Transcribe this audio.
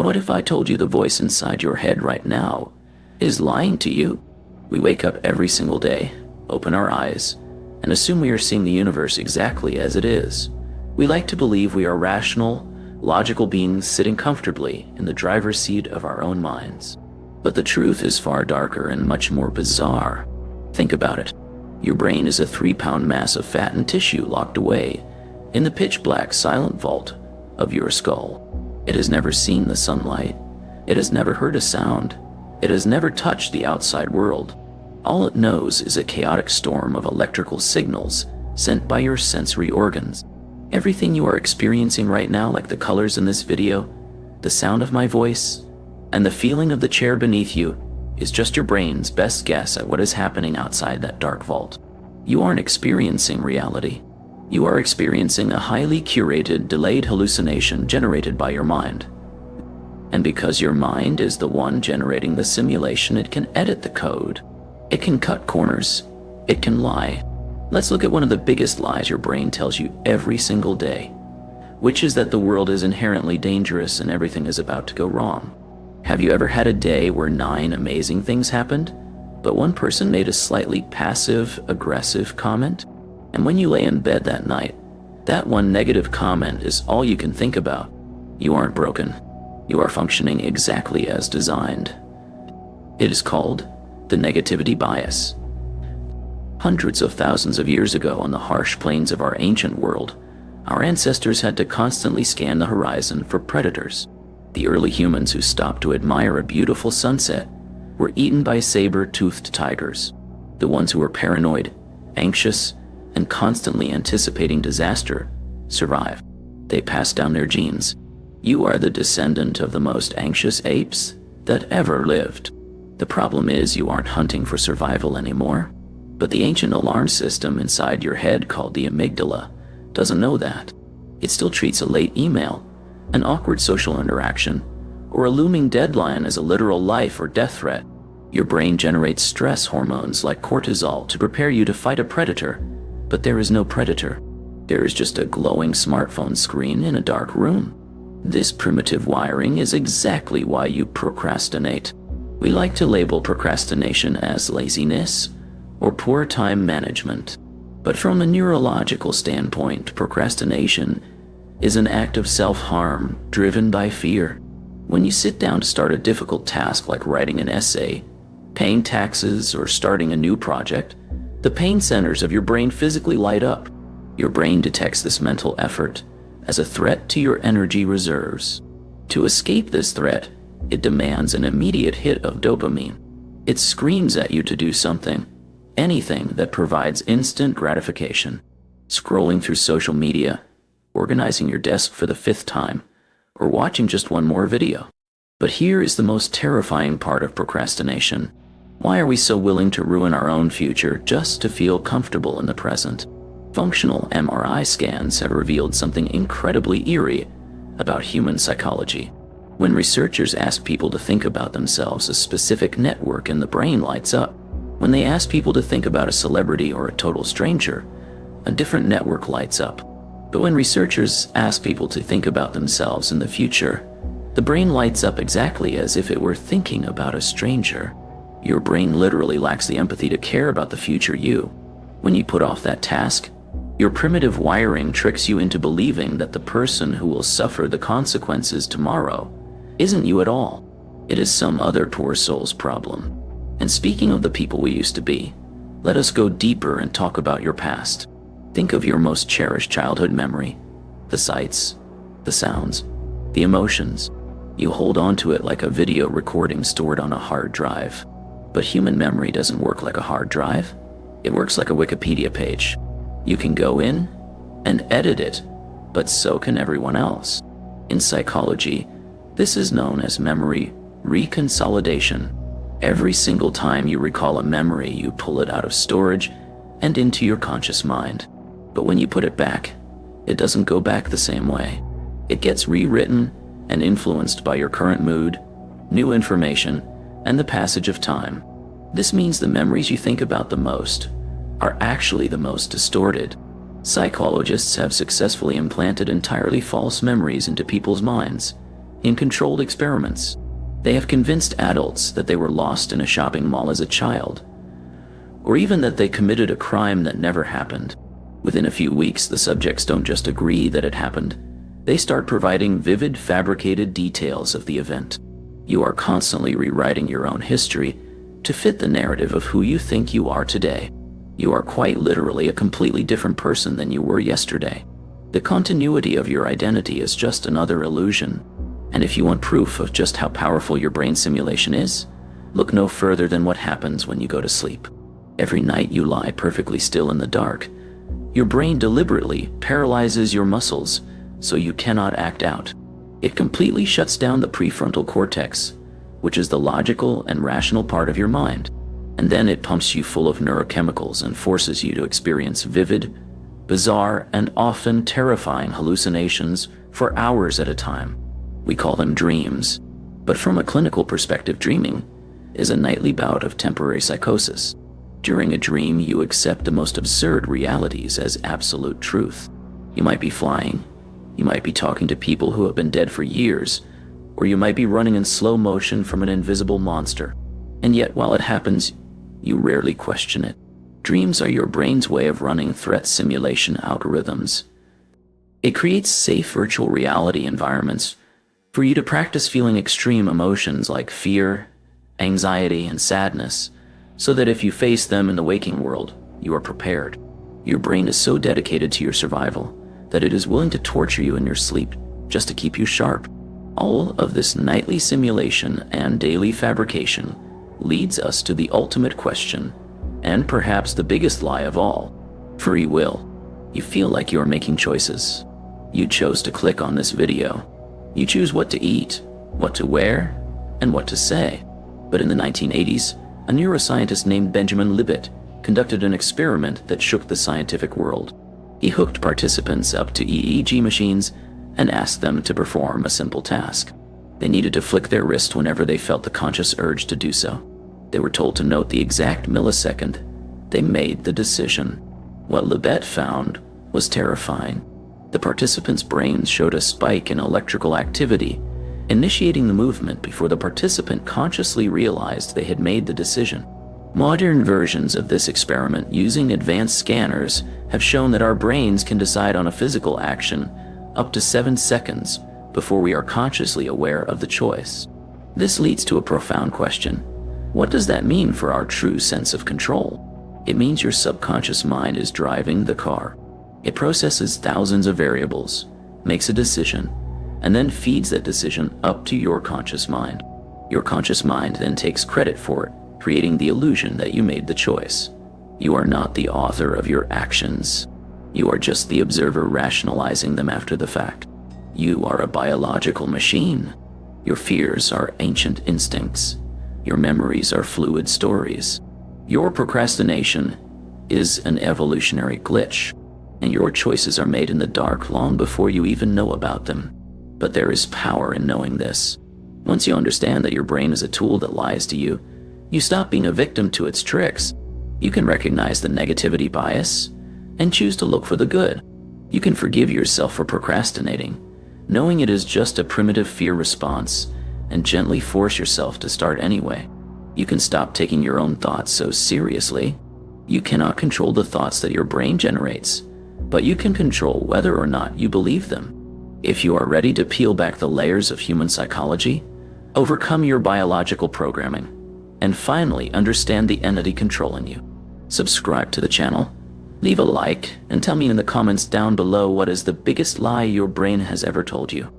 what if I told you the voice inside your head right now is lying to you? We wake up every single day, open our eyes, and assume we are seeing the universe exactly as it is. We like to believe we are rational, logical beings sitting comfortably in the driver's seat of our own minds. But the truth is far darker and much more bizarre. Think about it. Your brain is a 3-pound mass of fat and tissue locked away in the pitch-black silent vault of your skull. It has never seen the sunlight. It has never heard a sound. It has never touched the outside world. All it knows is a chaotic storm of electrical signals sent by your sensory organs. Everything you are experiencing right now, like the colors in this video, the sound of my voice, and the feeling of the chair beneath you, is just your brain's best guess at what is happening outside that dark vault. You aren't experiencing reality. You are experiencing a highly curated, delayed hallucination generated by your mind. And because your mind is the one generating the simulation, it can edit the code. It can cut corners. It can lie. Let's look at one of the biggest lies your brain tells you every single day, which is that the world is inherently dangerous and everything is about to go wrong. Have you ever had a day where 9 amazing things happened, but one person made a slightly passive-aggressive comment? And when you lay in bed that night, that one negative comment is all you can think about. You aren't broken. You are functioning exactly as designed. It is called the negativity bias. Hundreds of thousands of years ago, on the harsh plains of our ancient world, our ancestors had to constantly scan the horizon for predators. The early humans who stopped to admire a beautiful sunset were eaten by saber-toothed tigers. The ones who were paranoid, anxious, and constantly anticipating disaster survived. They passed down their genes. You are the descendant of the most anxious apes that ever lived. The problem is you aren't hunting for survival anymore. But the ancient alarm system inside your head, called the amygdala, doesn't know that. It still treats a late email, an awkward social interaction, or a looming deadline as a literal life or death threat. Your brain generates stress hormones like cortisol to prepare you to fight a predator, but there is no predator. There is just a glowing smartphone screen in a dark room. This primitive wiring is exactly why you procrastinate. We like to label procrastination as laziness or poor time management. But from a neurological standpoint, procrastination is an act of self-harm driven by fear. When you sit down to start a difficult task like writing an essay, paying taxes, or starting a new project, the pain centers of your brain physically light up. Your brain detects this mental effort as a threat to your energy reserves. To escape this threat, it demands an immediate hit of dopamine. It screams at you to do something, anything that provides instant gratification. Scrolling through social media, organizing your desk for the 5th time, or watching just one more video. But here is the most terrifying part of procrastination. Why are we so willing to ruin our own future just to feel comfortable in the present? Functional MRI scans have revealed something incredibly eerie about human psychology. When researchers ask people to think about themselves, a specific network in the brain lights up. When they ask people to think about a celebrity or a total stranger, a different network lights up. But when researchers ask people to think about themselves in the future, the brain lights up exactly as if it were thinking about a stranger. Your brain literally lacks the empathy to care about the future you. When you put off that task, your primitive wiring tricks you into believing that the person who will suffer the consequences tomorrow isn't you at all. It is some other poor soul's problem. And speaking of the people we used to be, let us go deeper and talk about your past. Think of your most cherished childhood memory, the sights, the sounds, the emotions. You hold on to it like a video recording stored on a hard drive. But human memory doesn't work like a hard drive. It works like a Wikipedia page. You can go in and edit it, but so can everyone else. In psychology, this is known as memory reconsolidation. Every single time you recall a memory, you pull it out of storage and into your conscious mind. But when you put it back, it doesn't go back the same way. It gets rewritten and influenced by your current mood, new information, and the passage of time. This means the memories you think about the most are actually the most distorted. Psychologists have successfully implanted entirely false memories into people's minds, In controlled experiments, they have convinced adults that they were lost in a shopping mall as a child, or even that they committed a crime that never happened. Within a few weeks, the subjects don't just agree that it happened. They start providing vivid, fabricated details of the event. You are constantly rewriting your own history to fit the narrative of who you think you are today. You are quite literally a completely different person than you were yesterday. The continuity of your identity is just another illusion. And if you want proof of just how powerful your brain simulation is, look no further than what happens when you go to sleep. Every night you lie perfectly still in the dark. Your brain deliberately paralyzes your muscles so you cannot act out. It completely shuts down the prefrontal cortex, which is the logical and rational part of your mind. And then it pumps you full of neurochemicals and forces you to experience vivid, bizarre, and often terrifying hallucinations for hours at a time. We call them dreams. But from a clinical perspective, dreaming is a nightly bout of temporary psychosis. During a dream, you accept the most absurd realities as absolute truth. You might be flying, you might be talking to people who have been dead for years, or you might be running in slow motion from an invisible monster. And yet, while it happens, you rarely question it. Dreams are your brain's way of running threat simulation algorithms. It creates safe virtual reality environments for you to practice feeling extreme emotions like fear, anxiety, and sadness, so that if you face them in the waking world, you are prepared. Your brain is so dedicated to your survival that it is willing to torture you in your sleep just to keep you sharp. All of this nightly simulation and daily fabrication leads us to the ultimate question, and perhaps the biggest lie of all: free will. You feel like you are making choices. You chose to click on this video. You choose what to eat, what to wear, and what to say. But in the 1980s, a neuroscientist named Benjamin Libet conducted an experiment that shook the scientific world. He hooked participants up to EEG machines and asked them to perform a simple task. They needed to flick their wrist whenever they felt the conscious urge to do so. They were told to note the exact millisecond they made the decision. What Libet found was terrifying. The participants' brains showed a spike in electrical activity, initiating the movement before the participant consciously realized they had made the decision. Modern versions of this experiment using advanced scanners have shown that our brains can decide on a physical action up to 7 seconds before we are consciously aware of the choice. This leads to a profound question. What does that mean for our true sense of control? It means your subconscious mind is driving the car. It processes thousands of variables, makes a decision, and then feeds that decision up to your conscious mind. Your conscious mind then takes credit for it, creating the illusion that you made the choice. You are not the author of your actions. You are just the observer rationalizing them after the fact. You are a biological machine. Your fears are ancient instincts. Your memories are fluid stories. Your procrastination is an evolutionary glitch, and your choices are made in the dark long before you even know about them. But there is power in knowing this. Once you understand that your brain is a tool that lies to you, you stop being a victim to its tricks. You can recognize the negativity bias and choose to look for the good. You can forgive yourself for procrastinating, knowing it is just a primitive fear response, and gently force yourself to start anyway. You can stop taking your own thoughts so seriously. You cannot control the thoughts that your brain generates, but you can control whether or not you believe them. If you are ready to peel back the layers of human psychology, overcome your biological programming, and finally understand the entity controlling you, subscribe to the channel, leave a like, and tell me in the comments down below what is the biggest lie your brain has ever told you.